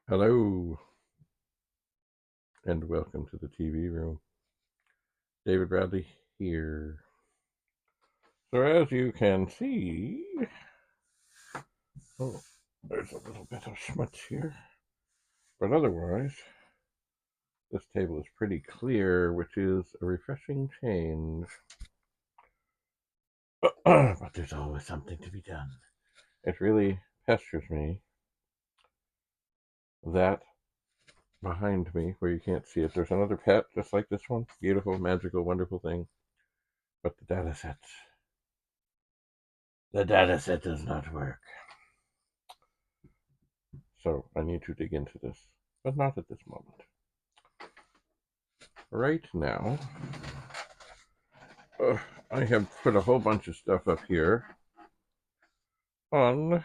Hello, and welcome to the TV room. David Bradley here. So, as you can see, oh, there's a little bit of schmutz here, but otherwise, this table is pretty clear, which is a refreshing change. But there's always something to be done. It really pesters me that behind me, where you can't see it, there's another pet just like this one. Beautiful, magical, wonderful thing. But the Datasette does not work. So I need to dig into this, but not at this moment. Right now, I have put a whole bunch of stuff up here on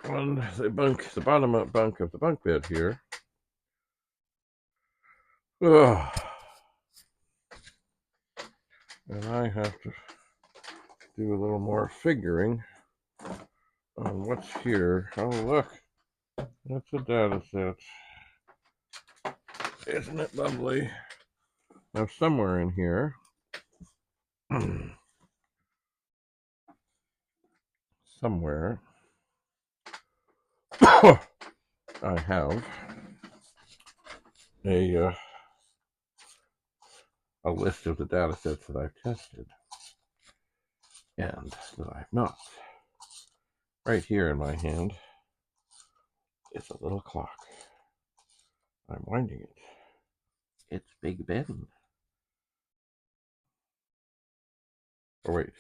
the bunk, the bottom bunk of the bunk bed here. And I have to do a little more figuring on what's here. Oh, look, that's a data set. Isn't it lovely? Now, somewhere in here, somewhere, I have a list of the data sets that I've tested and that I've not. Right here in my hand is a little clock. I'm winding it. It's Big Ben. Oh, wait.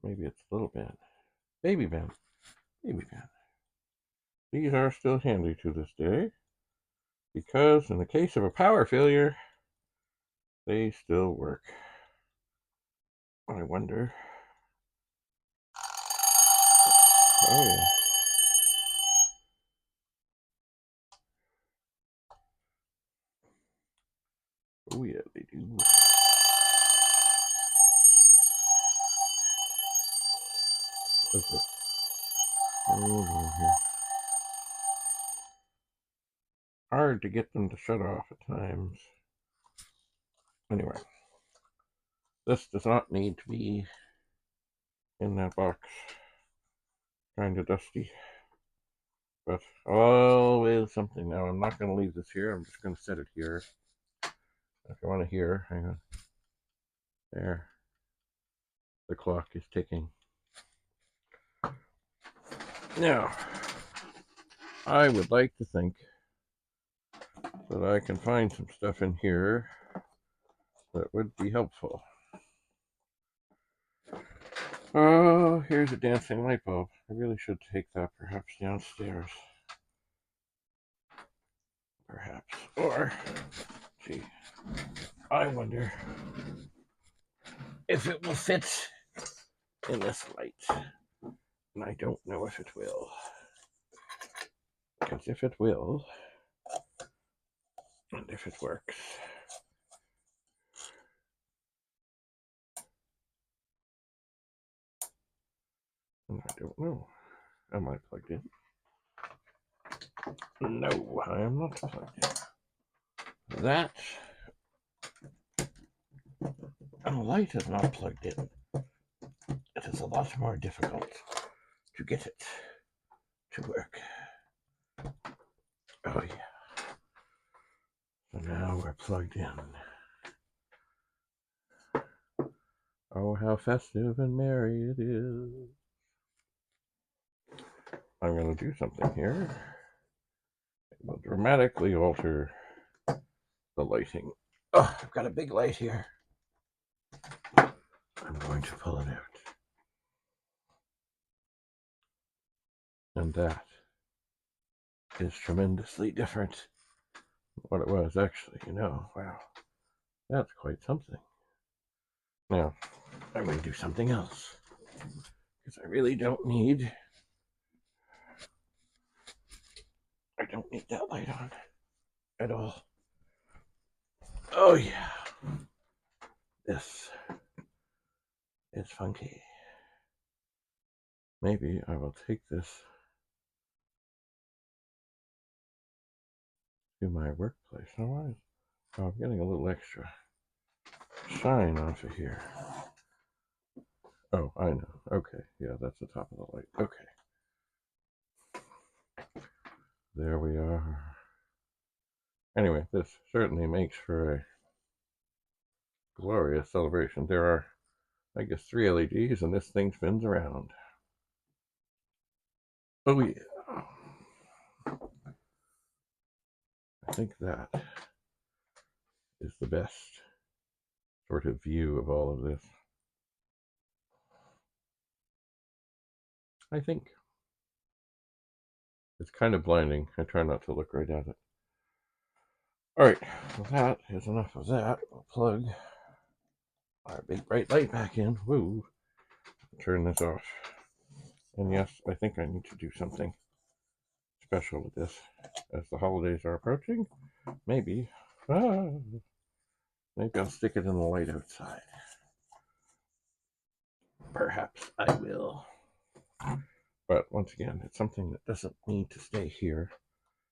Maybe it's Little Ben. Baby Ben. Baby Ben. These are still handy to this day because in the case of a power failure, they still work. I wonder. Oh, yeah. Oh, yeah, they do. Okay. Hard to get them to shut off at times. Anyway, this does not need to be in that box. Kind of dusty. But always something. Now, I'm not going to leave this here. I'm just going to set it here. If you want to hear, hang on. There. The clock is ticking. Now, I would like to think that I can find some stuff in here that would be helpful. Oh, here's a dancing light bulb. I really should take that perhaps downstairs. Perhaps. Or, gee, I wonder if it will fit in this light. And I don't know if it will. Because if it will, and if it works, and I don't know. Am I plugged in? No, I am not plugged in. That light is not plugged in. It is a lot more difficult to get it to work. Oh, yeah. So now we're plugged in. Oh, how festive and merry it is. I'm going to do something here. It will dramatically alter the lighting. Oh, I've got a big light here. I'm going to pull it out. And that is tremendously different from what it was actually, Wow, that's quite something. Now, I'm going to do something else. Because I really don't need that light on at all. Oh, yeah. This is funky. Maybe I will take this to my workplace. Now, why is... Oh, I'm getting a little extra shine off of here. Oh, I know. Okay, yeah, that's the top of the light. Okay. There we are. Anyway, this certainly makes for a glorious celebration. There are, I guess, 3 LEDs, and this thing spins around. Oh, yeah. I think that is the best sort of view of all of this. I think. It's kind of blinding. I try not to look right at it. Alright, well, that is enough of that. We'll plug our big bright light back in. Woo! Turn this off. And yes, I think I need to do something special with this. As the holidays are approaching, maybe I'll stick it in the light outside. Perhaps I will. But once again, it's something that doesn't need to stay here,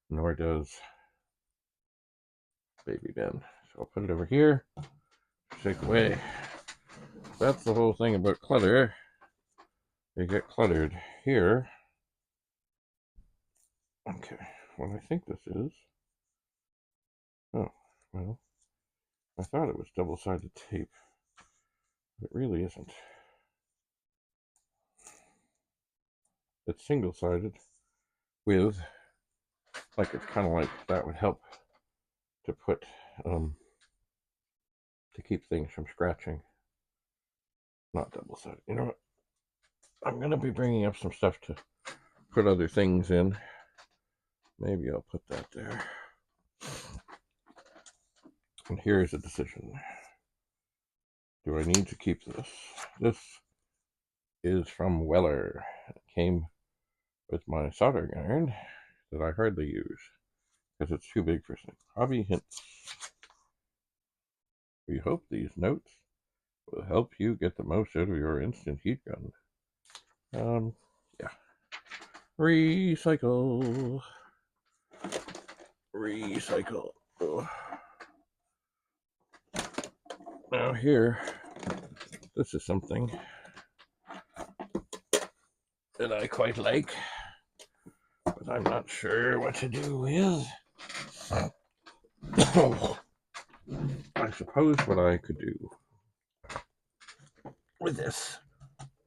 nor does Baby Ben. So I'll put it over here, take away. That's the whole thing about clutter. You get cluttered here. Okay, what I think this is... Oh, well, I thought it was double-sided tape. It really isn't. It's single-sided with, like, it's kind of like that would help to put, to keep things from scratching. Not double-sided. You know what? I'm going to be bringing up some stuff to put other things in. Maybe I'll put that there. And here's a decision. Do I need to keep this? This is from Weller. It came with my soldering iron that I hardly use because it's too big for some hobby hints. We hope these notes will help you get the most out of your instant heat gun. Yeah. Recycle. Recycle. Oh. Now here, this is something that I quite like, but I'm not sure what to do with. I suppose what I could do with this,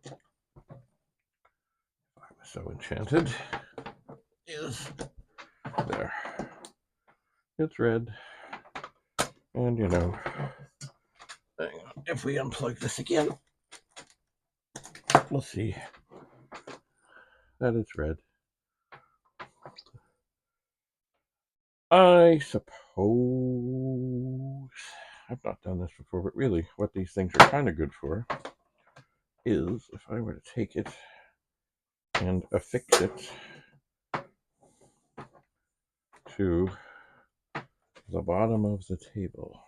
if I was so enchanted, is there. It's red, and you know, hang on, if we unplug this again, we'll see that it's red. I suppose I've not done this before, but really what these things are kind of good for is if I were to take it and affix it to the bottom of the table,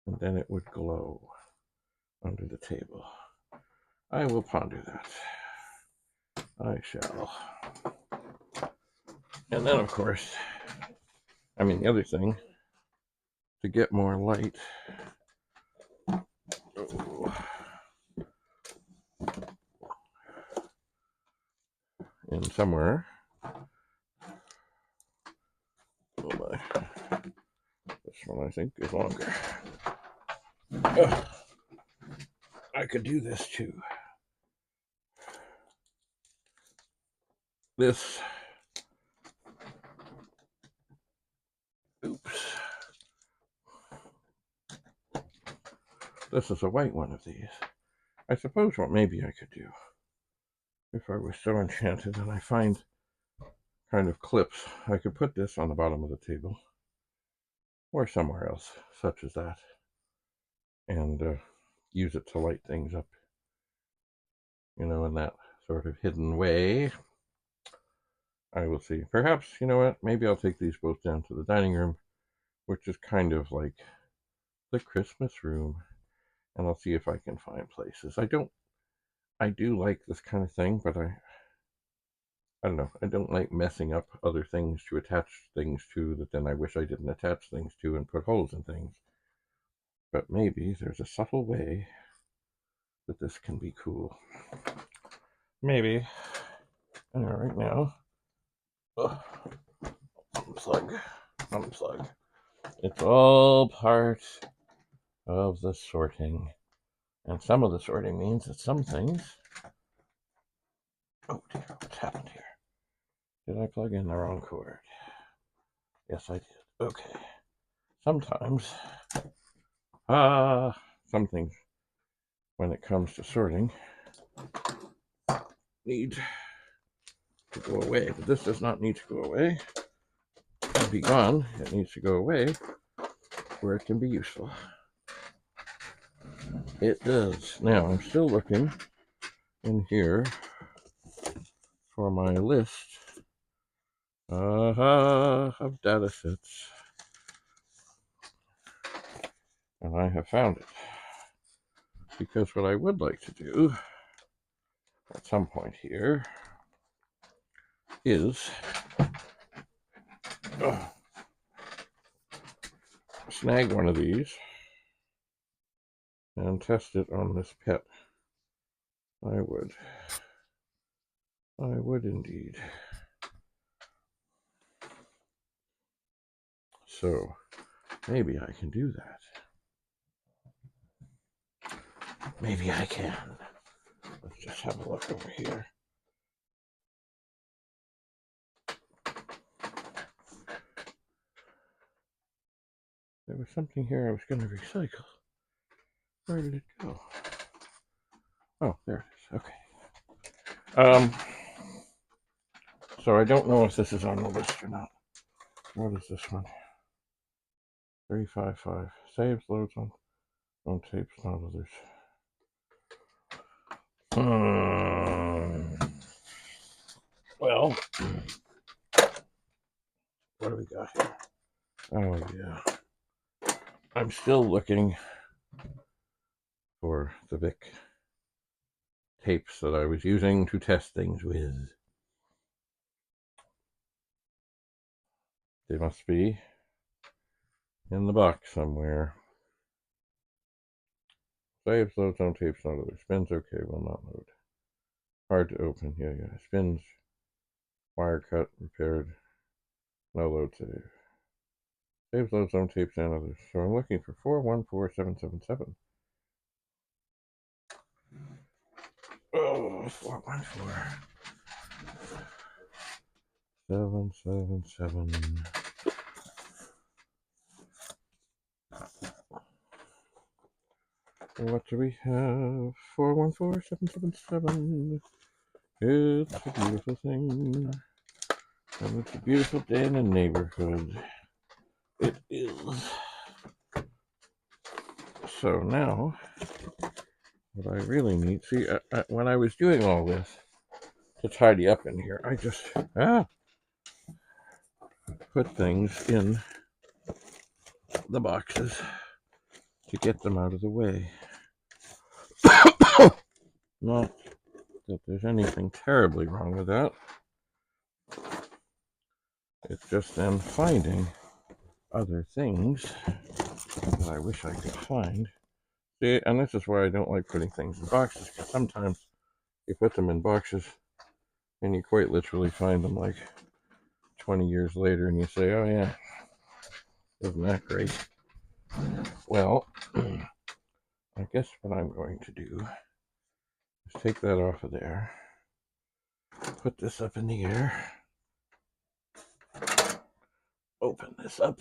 and then it would glow under the table. I will ponder that. I shall. And then, of course, I mean, the other thing, to get more light, in somewhere, oh my, this one I think is longer. I could do this too. This, oops. This is a white one of these. I suppose what maybe I could do, if I was so enchanted and I find kind of clips, I could put this on the bottom of the table or somewhere else, such as that, and use it to light things up, you know, in that sort of hidden way. I will see. Perhaps, you know what, maybe I'll take these both down to the dining room, which is kind of like the Christmas room. and I'll see if I can find places. I do like this kind of thing, but I don't know. I don't like messing up other things to attach things to that then I wish I didn't attach things to and put holes in things. But maybe there's a subtle way that this can be cool. Maybe. Anyway, right now, unplug. It's all part of the sorting. And some of the sorting means that some things... Oh dear, what's happened here? Did I plug in the wrong cord? Yes, I did. Okay. Sometimes, some things, when it comes to sorting, need to go away. But this does not need to go away and be gone. It needs to go away where it can be useful. It does. Now, I'm still looking in here for my list of data sets. And I have found it. Because what I would like to do at some point here is snag one of these and test it on this pet. I would indeed. So maybe I can do that. Maybe I can. Let's just have a look over here. There was something here I was going to recycle. Where did it go? Oh, there it is. Okay. So I don't know if this is on the list or not. What is this one? 355. Saves loads on tapes, not others. Well, what do we got here? Oh, yeah. I'm still looking for the Vic tapes that I was using to test things with. They must be in the box somewhere. Saves, loads on tapes, not others. Spins, okay, will not load. Hard to open, yeah. Spins, wire cut, repaired, no load save. Saves, loads on tapes, and others. So I'm looking for 414777. Oh, 414. 777. What do we have? 414777. It's a beautiful thing. And it's a beautiful day in the neighborhood. It is. So now, what I really need, see, when I was doing all this to tidy up in here, I just put things in the boxes to get them out of the way. Not that there's anything terribly wrong with that. It's just then finding other things that I wish I could find. See, and this is why I don't like putting things in boxes, because sometimes you put them in boxes and you quite literally find them like 20 years later and you say, oh yeah, isn't that great? Well, I guess what I'm going to do is take that off of there, put this up in the air, open this up.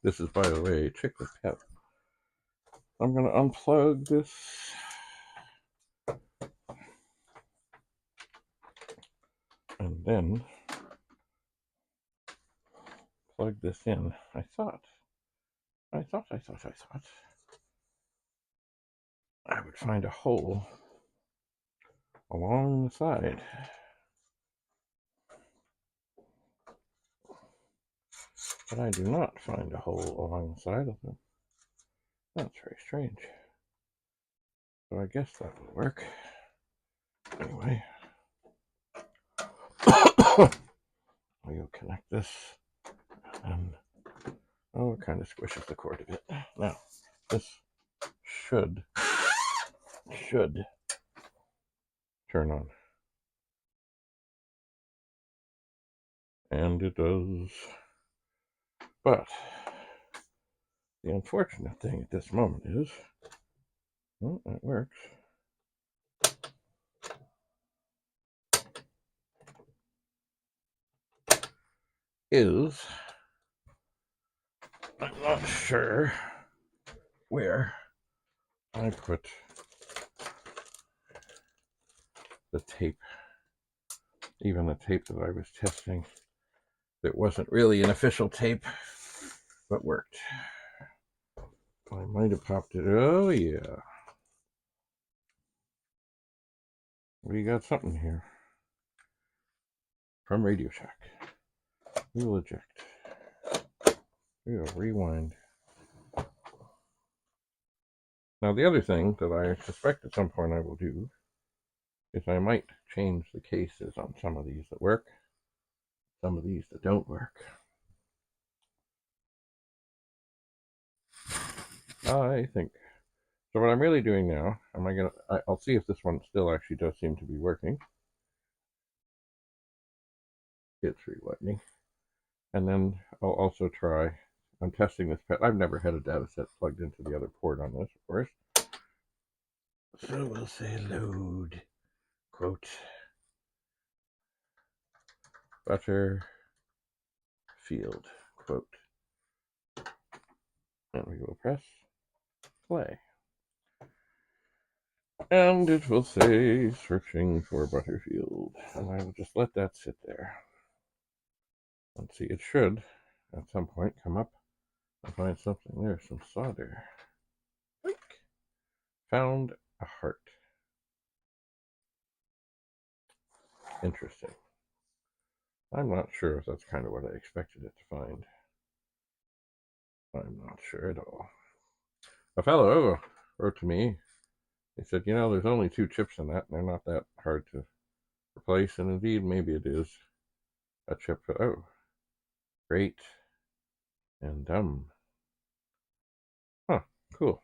This is, by the way, a Chiclet pet. I'm going to unplug this. And then plug this in. I thought I would find a hole along the side. But I do not find a hole along the side of them. That's very strange. So I guess that will work. Anyway, we'll connect this, and oh, it kind of squishes the cord a bit. Now, this should turn on. And it does. But the unfortunate thing at this moment is, well, that works. Is I'm not sure where I put the tape. Even the tape that I was testing, that wasn't really an official tape, but worked. I might have popped it. Oh, yeah. We got something here from Radio Shack. We will eject. We will rewind. Now, the other thing that I suspect at some point I will do is I might change the cases on some of these that work, some of these that don't work. I think. So what I'm really doing now, I'll see if this one still actually does seem to be working. It's rewinding. And then I'll also try, I'm testing this pet. I've never had a Datasette plugged into the other port on this, of course. So we'll say load, quote, Butterfield, quote. And we will press play. And it will say searching for Butterfield. And I will just let that sit there. Let's see, it should at some point come up and find something there, some solder. Like, found a heart. Interesting. I'm not sure if that's kind of what I expected it to find. I'm not sure at all. A fellow wrote to me. He said, you know, there's only 2 chips in that, and they're not that hard to replace. And indeed, maybe it is a chip. Oh, great and dumb. Huh, cool.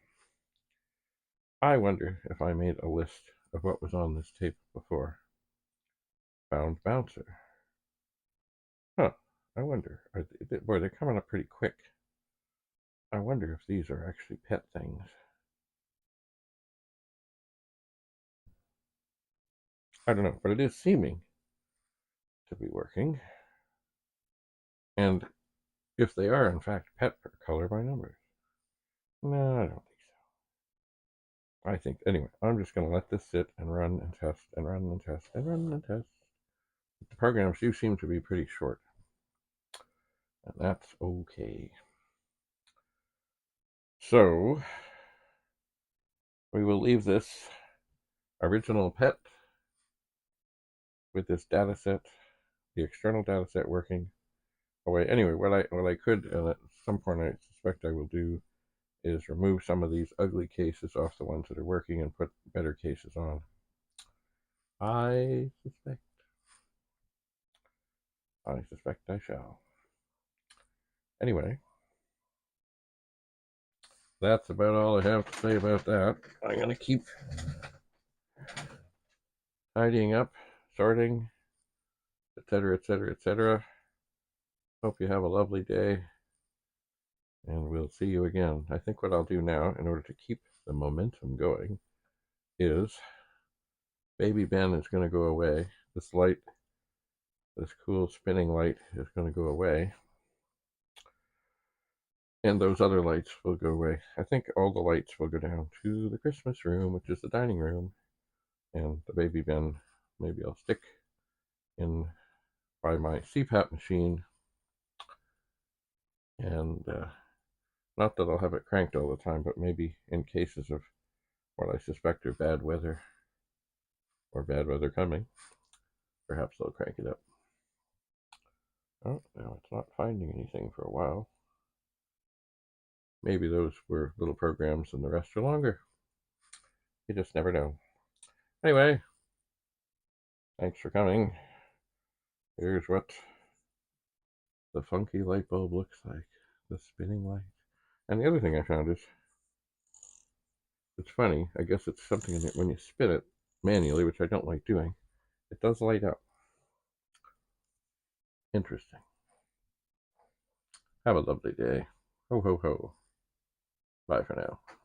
I wonder if I made a list of what was on this tape before. Found bouncer. Huh, I wonder. Boy, they're coming up pretty quick. I wonder if these are actually pet things. I don't know, but it is seeming to be working. And if they are, in fact, pet color by numbers. No, I don't think so. I think, anyway, I'm just going to let this sit and run and test and run and test and run and test. The programs do seem to be pretty short. And that's okay. So, we will leave this original pet with this Datasette, the external Datasette working away. Anyway, what I could, and at some point I suspect I will do, is remove some of these ugly cases off the ones that are working and put better cases on. I suspect I shall. Anyway, that's about all I have to say about that. I'm going to keep tidying up, sorting, etc., etc., etc. Hope you have a lovely day, and we'll see you again. I think what I'll do now, in order to keep the momentum going, is Baby Ben is going to go away. This light, this cool spinning light, is going to go away. And those other lights will go away. I think all the lights will go down to the Christmas room, which is the dining room. And the Baby Ben, maybe I'll stick in by my CPAP machine. And not that I'll have it cranked all the time, but maybe in cases of what I suspect are bad weather, or bad weather coming, perhaps they'll crank it up. Oh, now it's not finding anything for a while. maybe those were little programs and the rest are longer. You just never know. Anyway, thanks for coming. Here's what the funky light bulb looks like. The spinning light. And the other thing I found is, it's funny, I guess it's something in it when you spin it manually, which I don't like doing, it does light up. Interesting. Have a lovely day. Ho, ho, ho. Bye for now.